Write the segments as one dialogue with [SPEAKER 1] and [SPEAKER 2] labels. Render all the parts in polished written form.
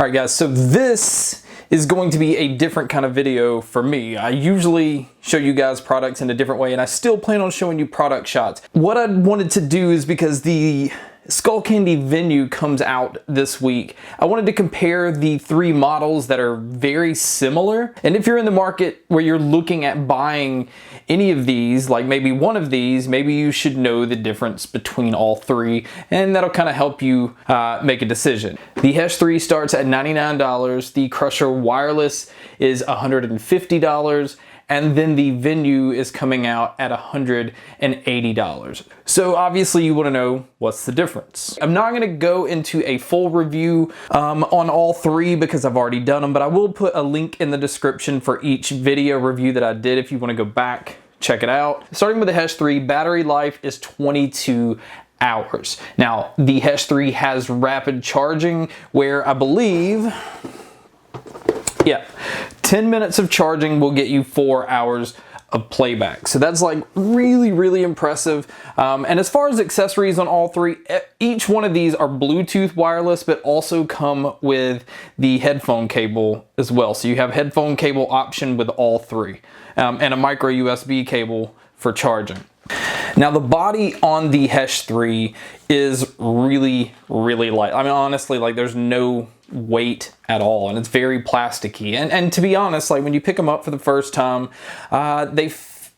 [SPEAKER 1] Alright guys, so this is going to be a different kind of video for me. I usually show you guys products in a different way, and I still plan on showing you product shots. What I wanted to do is, because the Skullcandy Venue comes out this week, I wanted to compare the three models that are very similar. And if you're in the market where you're looking at buying any of these, like maybe one of these, maybe you should know the difference between all three, and that'll kind of help you make a decision. The Hesh 3 starts at $99, the Crusher Wireless is $150, and then the Venue is coming out at $180. So obviously you want to know what's the difference. I'm not going to go into a full review on all three because I've already done them, but I will put a link in the description for each video review that I did if you want to go back, check it out. Starting with the Hesh 3, battery life is 22 hours. Now, the Hesh 3 has rapid charging where I believe, 10 minutes of charging will get you 4 hours of playback. So that's like really impressive. And as far as accessories on all three, each one of these are Bluetooth wireless, but also come with the headphone cable as well. So you have headphone cable option with all three, and a micro USB cable for charging. Now the body on the Hesh 3 is really light. I mean, honestly, like there's no weight at all, and it's very plasticky. And to be honest, like when you pick them up for the first time, they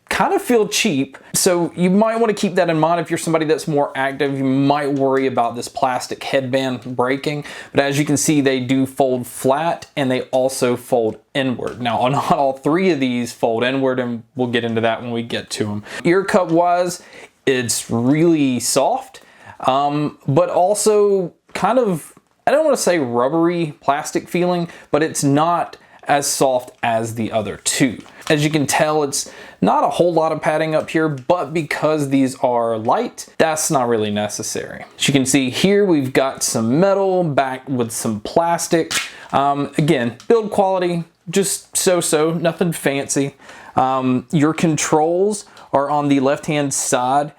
[SPEAKER 1] kind of feel cheap. So you might want to keep that in mind. If you're somebody that's more active, you might worry about this plastic headband breaking. But as you can see, they do fold flat and they also fold inward. Now, not all three of these fold inward, and we'll get into that when we get to them. Ear cup wise, it's really soft, but also kind of, I don't want to say rubbery plastic feeling, but it's not as soft as the other two. As you can tell, it's not a whole lot of padding up here, but because these are light, that's not really necessary. As you can see here, we've got some metal back with some plastic. Again, build quality, just so-so, nothing fancy. Your controls are on the left-hand side.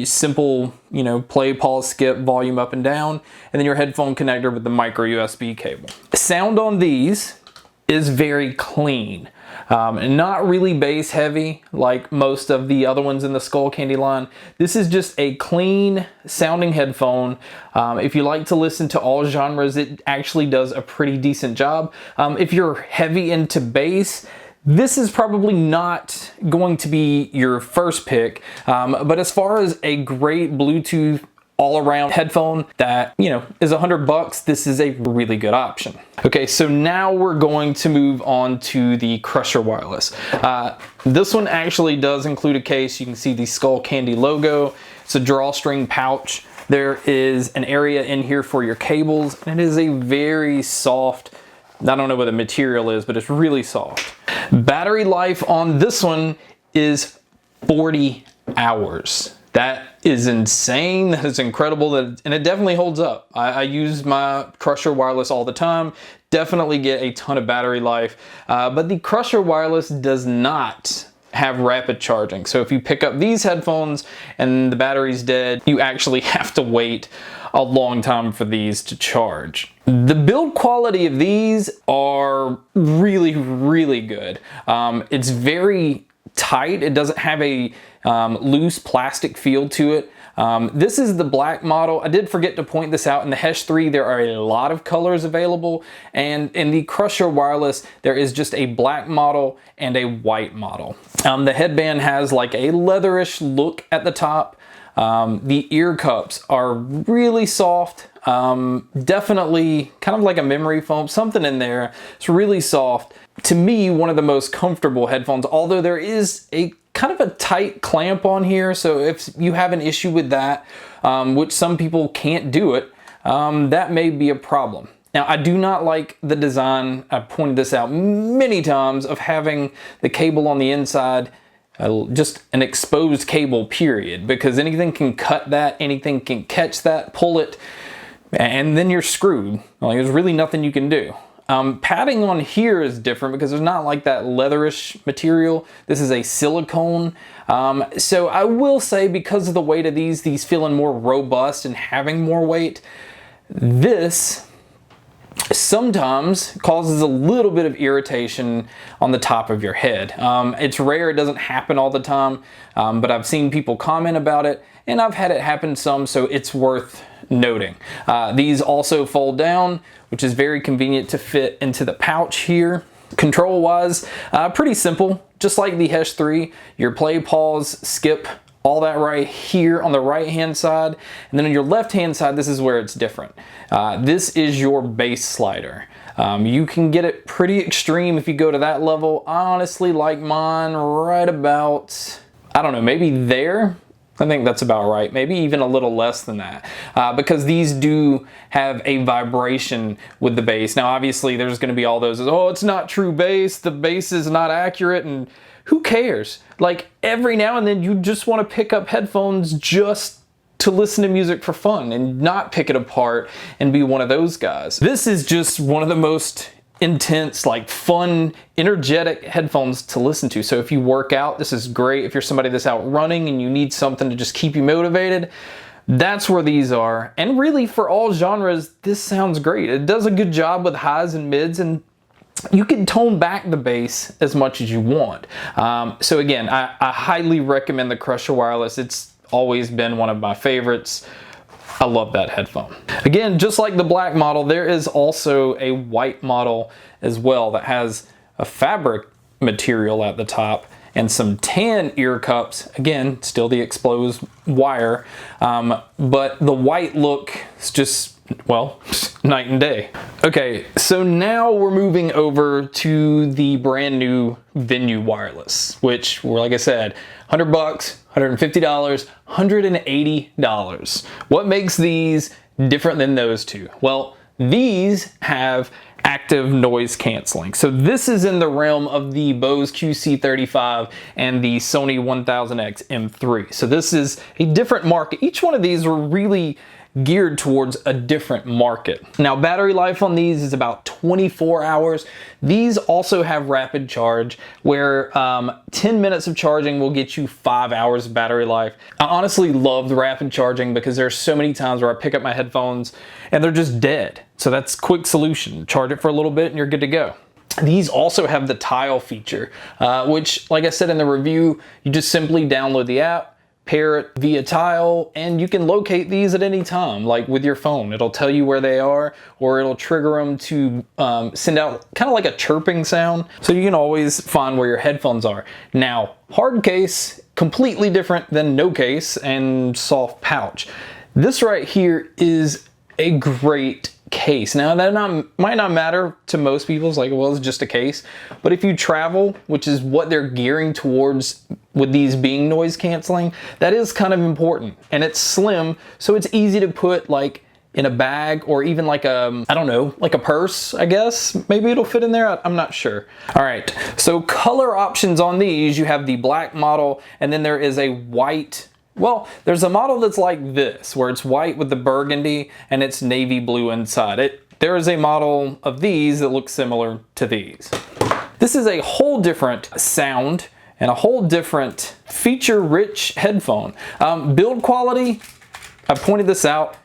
[SPEAKER 1] Simple, play, pause, skip, volume up and down, and then your headphone connector with the micro USB cable. Sound on these is very clean, and not really bass heavy like most of the other ones in the Skullcandy line. This is just a clean sounding headphone. If you like to listen to all genres, it actually does a pretty decent job. If you're heavy into bass, this is probably not going to be your first pick, but as far as a great Bluetooth all-around headphone that, is $100, this is a really good option. Okay, so now we're going to move on to the Crusher Wireless. This one actually does include a case. You can see the Skullcandy logo. It's a drawstring pouch. There is an area in here for your cables, and it is a very soft, I don't know what the material is, but it's really soft. Battery life on this one is 40 hours. That is insane. That is incredible. And it definitely holds up. I use my Crusher Wireless all the time. Definitely get a ton of battery life. But the Crusher Wireless does not have rapid charging. So if you pick up these headphones and the battery's dead, you actually have to wait a long time for these to charge. The build quality of these are really good. It's very tight. It doesn't have a loose plastic feel to it. This is the black model. I did forget to point this out. In the Hesh 3, there are a lot of colors available, and in the Crusher Wireless, there is just a black model and a white model. The headband has like a leatherish look at the top. The ear cups are really soft. Definitely kind of like a memory foam, something in there. It's really soft. To me, one of the most comfortable headphones, although there is a kind of a tight clamp on here. So if you have an issue with that, which some people can't do it, that may be a problem. Now, I do not like the design, I've pointed this out many times, of having the cable on the inside, just an exposed cable, period, because anything can cut that, anything can catch that, pull it, and then you're screwed. Like, there's really nothing you can do. Padding on here is different because there's not like that leatherish material. This is a silicone. So I will say, because of the weight of these feeling more robust and having more weight, this sometimes causes a little bit of irritation on the top of your head. It's rare, it doesn't happen all the time, but I've seen people comment about it, and I've had it happen some, so it's worth noting. These also fold down, which is very convenient to fit into the pouch here. Control wise, pretty simple, just like the Hesh 3. Your play, pause, skip, all that right here on the right hand side, and then on your left hand side, this is where it's different. This is your bass slider. You can get it pretty extreme if you go to that level. I honestly like mine right about, I don't know, maybe there. I think that's about right, maybe even a little less than that, because these do have a vibration with the bass. Now obviously there's going to be all those, oh, it's not true bass, the bass is not accurate, and who cares? Like, every now and then you just want to pick up headphones just to listen to music for fun and not pick it apart and be one of those guys. This is just one of the most intense, like fun, energetic headphones to listen to. So if you work out, this is great. If you're somebody that's out running and you need something to just keep you motivated, that's where these are. And really for all genres, this sounds great. It does a good job with highs and mids, and you can tone back the bass as much as you want. So again, I highly recommend the Crusher Wireless. It's always been one of my favorites. I love that headphone. Again, just like the black model, there is also a white model as well that has a fabric material at the top and some tan ear cups. Again, still the exposed wire, but the white look is just, well, night and day. Okay, so now we're moving over to the brand new Venue Wireless, which were, like I said, 100 bucks, $150, $180. What makes these different than those two? Well, these have active noise canceling. So this is in the realm of the Bose QC35 and the Sony 1000X M3. So this is a different market. Each one of these were really geared towards a different market. Now, battery life on these is about 24 hours. These also have rapid charge, where 10 minutes of charging will get you 5 hours of battery life. I honestly love the rapid charging because there's so many times where I pick up my headphones and they're just dead. So that's a quick solution. Charge it for a little bit and you're good to go. These also have the tile feature, which, like I said in the review, you just simply download the app, pair it via tile, and you can locate these at any time, like with your phone. It'll tell you where they are, or it'll trigger them to send out kind of like a chirping sound, so you can always find where your headphones are. Now, hard case, completely different than no case and soft pouch. This right here is a great case. Now that might not matter to most people. It's like, well, it's just a case. But if you travel, which is what they're gearing towards with these being noise canceling, that is kind of important. And it's slim, so it's easy to put like in a bag, or even like a, I don't know, like a purse, I guess. Maybe it'll fit in there, I'm not sure. All right, so color options on these, you have the black model, and then there is a white. Well, there's a model that's like this, where it's white with the burgundy and it's navy blue inside. There is a model of these that looks similar to these. This is a whole different sound and a whole different feature-rich headphone. Build quality, I pointed this out,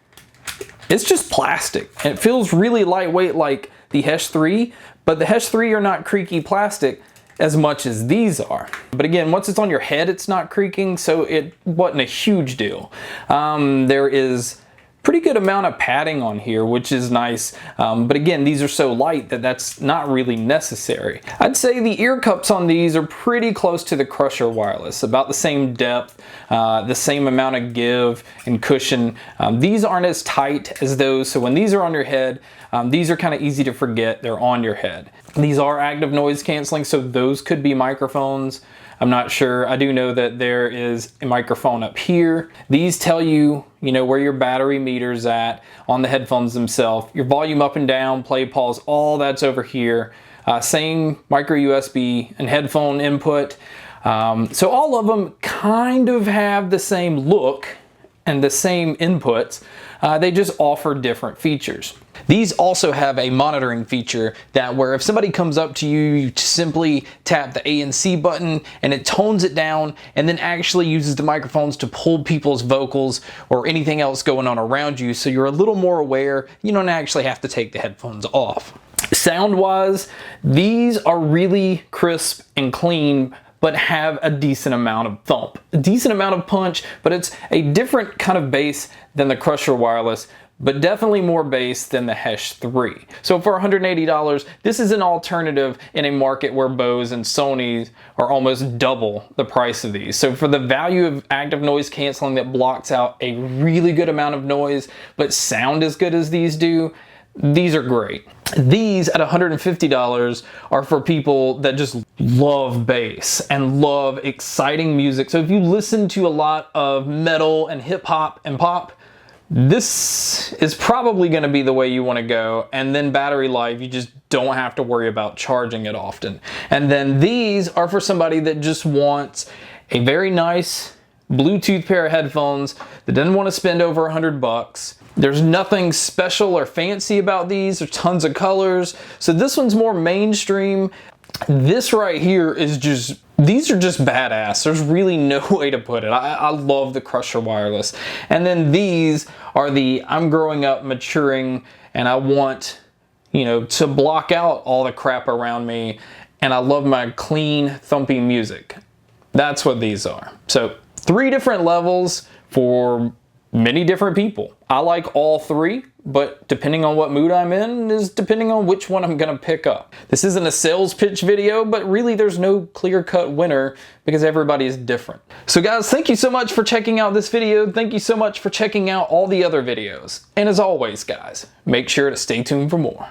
[SPEAKER 1] it's just plastic. And it feels really lightweight like the Hesh 3, but the Hesh 3 are not creaky plastic as much as these are. But again, once it's on your head, it's not creaking, so it wasn't a huge deal. There is pretty good amount of padding on here, which is nice. But again, these are so light that that's not really necessary. I'd say the ear cups on these are pretty close to the Crusher Wireless, about the same depth, the same amount of give and cushion. These aren't as tight as those, so when these are on your head, these are kind of easy to forget they're on your head. These are active noise canceling, so those could be microphones. I'm not sure. I do know that there is a microphone up here. These tell you, where your battery meter's at on the headphones themselves. Your volume up and down, play, pause, all that's over here. Same micro USB and headphone input. So all of them kind of have the same look and the same inputs. They just offer different features. These also have a monitoring feature that where if somebody comes up to you, you simply tap the A and C button and it tones it down and then actually uses the microphones to pull people's vocals or anything else going on around you, so you're a little more aware. You don't actually have to take the headphones off. Sound wise, these are really crisp and clean, but have a decent amount of thump, a decent amount of punch, but it's a different kind of bass than the Crusher Wireless, but definitely more bass than the Hesh 3. So for $180, this is an alternative in a market where Bose and Sony are almost double the price of these. So for the value of active noise canceling that blocks out a really good amount of noise, but sound as good as these do, these are great. These at $150 are for people that just love bass and love exciting music. So if you listen to a lot of metal and hip hop and pop, this is probably going to be the way you want to go. And then battery life, you just don't have to worry about charging it often. And then these are for somebody that just wants a very nice Bluetooth pair of headphones that doesn't want to spend over $100. There's nothing special or fancy about these. There's tons of colors. So this one's more mainstream. This right here is just, these are just badass. There's really no way to put it. I love the Crusher Wireless. And then these are the, I'm growing up, maturing, and I want, you know, to block out all the crap around me. And I love my clean, thumpy music. That's what these are. So 3 different levels for many different people. I like all 3, but depending on what mood I'm in is depending on which one I'm gonna pick up. This isn't a sales pitch video, but really there's no clear-cut winner because everybody is different. So guys, thank you so much for checking out this video. Thank you so much for checking out all the other videos. And as always, guys, make sure to stay tuned for more.